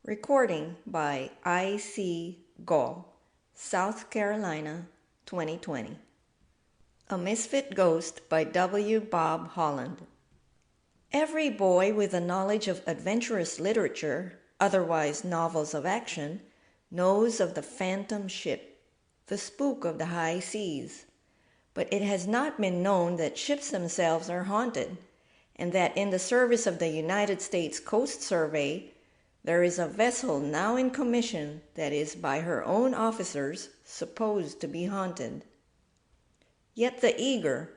Recording by I.C. Gall, South Carolina, 2020. A Misfit Ghost by W. Bob Holland. Every boy with a knowledge of adventurous literature, otherwise novels of action, knows of the phantom ship, the spook of the high seas. But it has not been known that ships themselves are haunted, and that in the service of the United States Coast Survey, there is a vessel now in commission that is by her own officers supposed to be haunted. Yet the Eager,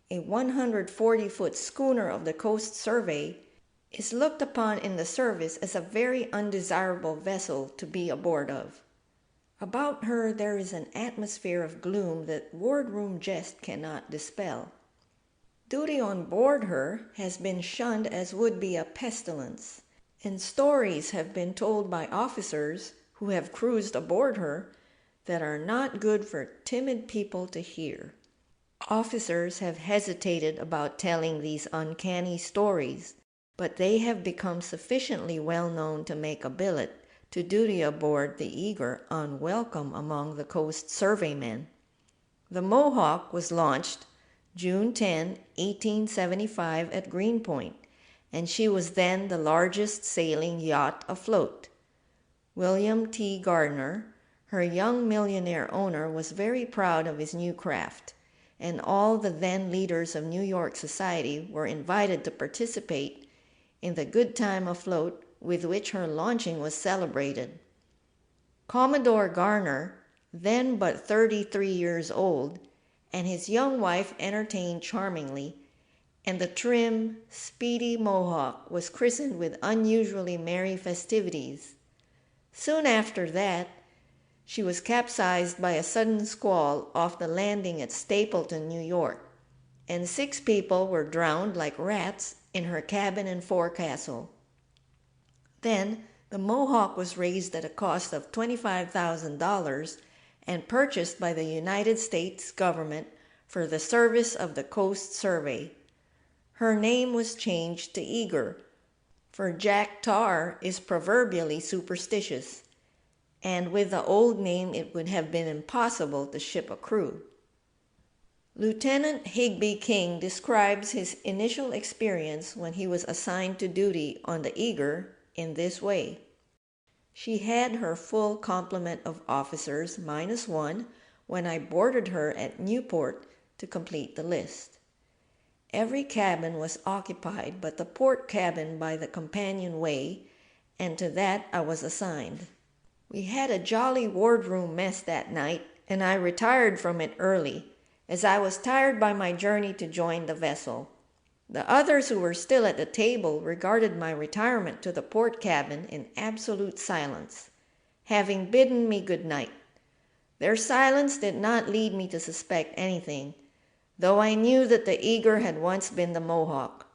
a 140-foot schooner of the Coast Survey, is looked upon in the service as a very undesirable vessel to be aboard of. About her there is an atmosphere of gloom that wardroom jest cannot dispel. Duty on board her has been shunned as would be a pestilence, and stories have been told by officers who have cruised aboard her that are not good for timid people to hear. Officers have hesitated about telling these uncanny stories, but they have become sufficiently well known to make a billet to duty aboard the Eager unwelcome among the Coast Surveymen. The Mohawk was launched June 10, 1875 at Greenpoint, and she was then the largest sailing yacht afloat. William T. Gardner, her young millionaire owner, was very proud of his new craft, and all the then leaders of New York society were invited to participate in the good time afloat with which her launching was celebrated. Commodore Garner, then but 33 years old, and his young wife entertained charmingly, and the trim, speedy Mohawk was christened with unusually merry festivities. Soon after that, she was capsized by a sudden squall off the landing at Stapleton, New York, and 6 people were drowned like rats in her cabin and forecastle. Then the Mohawk was raised at a cost of $25,000 and purchased by the United States government for the service of the Coast Survey. Her name was changed to Eager, for Jack Tar is proverbially superstitious, and with the old name it would have been impossible to ship a crew. Lieutenant Higby King describes his initial experience when he was assigned to duty on the Eager in this way. She had her full complement of officers minus 1 when I boarded her at Newport to complete the list. Every cabin was occupied but the port cabin by the companionway, and to that I was assigned. We had a jolly wardroom mess that night, and I retired from it early, as I was tired by my journey to join the vessel. The others who were still at the table regarded my retirement to the port cabin in absolute silence, having bidden me good night. Their silence did not lead me to suspect anything, though I knew that the Eager had once been the Mohawk.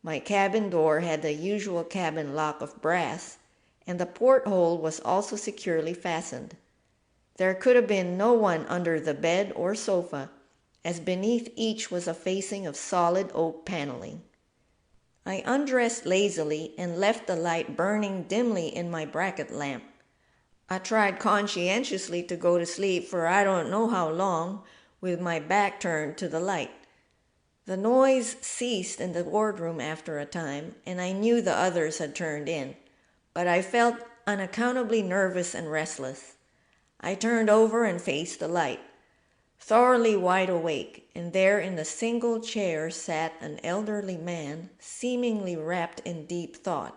My cabin door had the usual cabin lock of brass, and the porthole was also securely fastened. There could have been no one under the bed or sofa, as beneath each was a facing of solid oak paneling. I undressed lazily and left the light burning dimly in my bracket lamp. I tried conscientiously to go to sleep for I don't know how long, with my back turned to the light. The noise ceased in the wardroom after a time, and I knew the others had turned in, but I felt unaccountably nervous and restless. I turned over and faced the light, thoroughly wide awake, and there in the single chair sat an elderly man, seemingly wrapped in deep thought.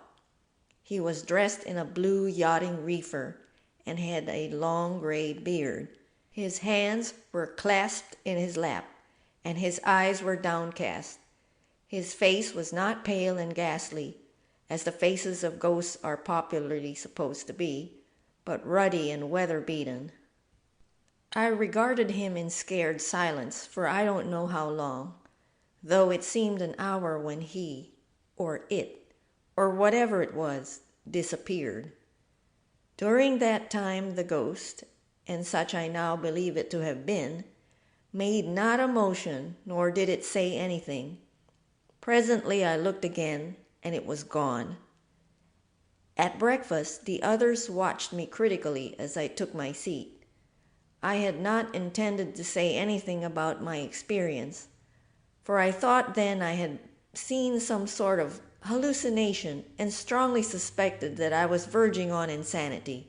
He was dressed in a blue yachting reefer, and had a long gray beard. His hands were clasped in his lap, and his eyes were downcast. His face was not pale and ghastly, as the faces of ghosts are popularly supposed to be, but ruddy and weather-beaten. I regarded him in scared silence for I don't know how long, though it seemed an hour when he, or it, or whatever it was, disappeared. During that time the ghost, and such I now believe it to have been, made not a motion, nor did it say anything. Presently I looked again, and it was gone. At breakfast, the others watched me critically as I took my seat. I had not intended to say anything about my experience, for I thought then I had seen some sort of hallucination and strongly suspected that I was verging on insanity.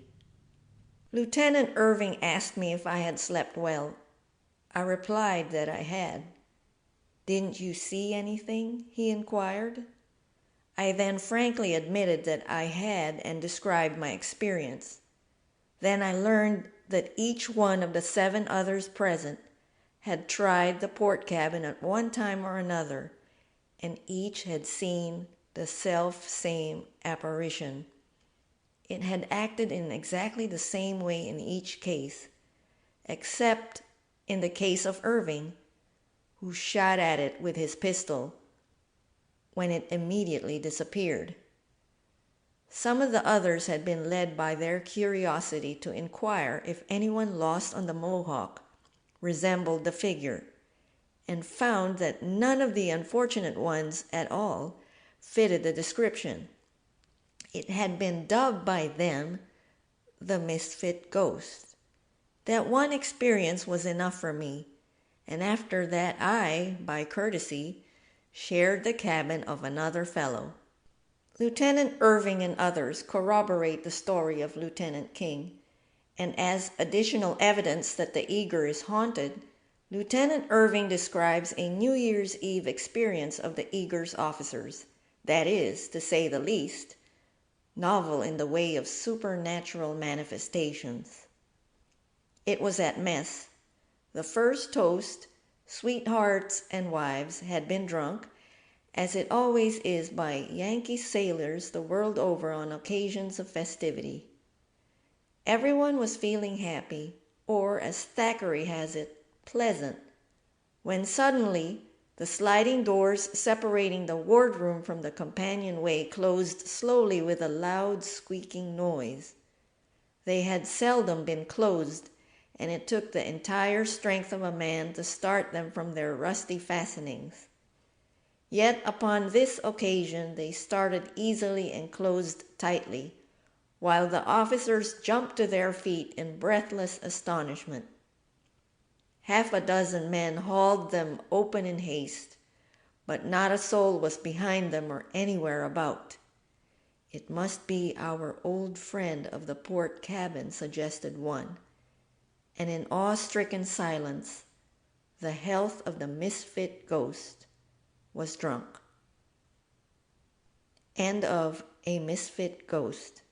Lieutenant Irving asked me if I had slept well. I replied that I had. "Didn't you see anything?" he inquired. I then frankly admitted that I had and described my experience. Then I learned that each one of the 7 others present had tried the port cabin at one time or another, and each had seen the self-same apparition. It had acted in exactly the same way in each case, except in the case of Irving, who shot at it with his pistol, when it immediately disappeared. Some of the others had been led by their curiosity to inquire if anyone lost on the Mohawk resembled the figure, and found that none of the unfortunate ones at all fitted the description. It had been dubbed by them the Misfit ghost. That one experience was enough for me, and after that I, by courtesy, shared the cabin of another fellow. Lieutenant Irving and others corroborate the story of Lieutenant King, and as additional evidence that the Eager is haunted, Lieutenant Irving describes a New Year's Eve experience of the Eager's officers, that is, to say the least, novel in the way of supernatural manifestations. It was at mess. The first toast, sweethearts and wives, had been drunk, as it always is by Yankee sailors the world over on occasions of festivity. Everyone was feeling happy, or as Thackeray has it, pleasant, when suddenly the sliding doors separating the wardroom from the companionway closed slowly with a loud squeaking noise. They had seldom been closed, and it took the entire strength of a man to start them from their rusty fastenings. Yet upon this occasion they started easily and closed tightly, while the officers jumped to their feet in breathless astonishment. Half a dozen men hauled them open in haste, but not a soul was behind them or anywhere about. "It must be our old friend of the port cabin," suggested one, and in awe-stricken silence the health of the Misfit ghost was drunk. End of A Misfit Ghost.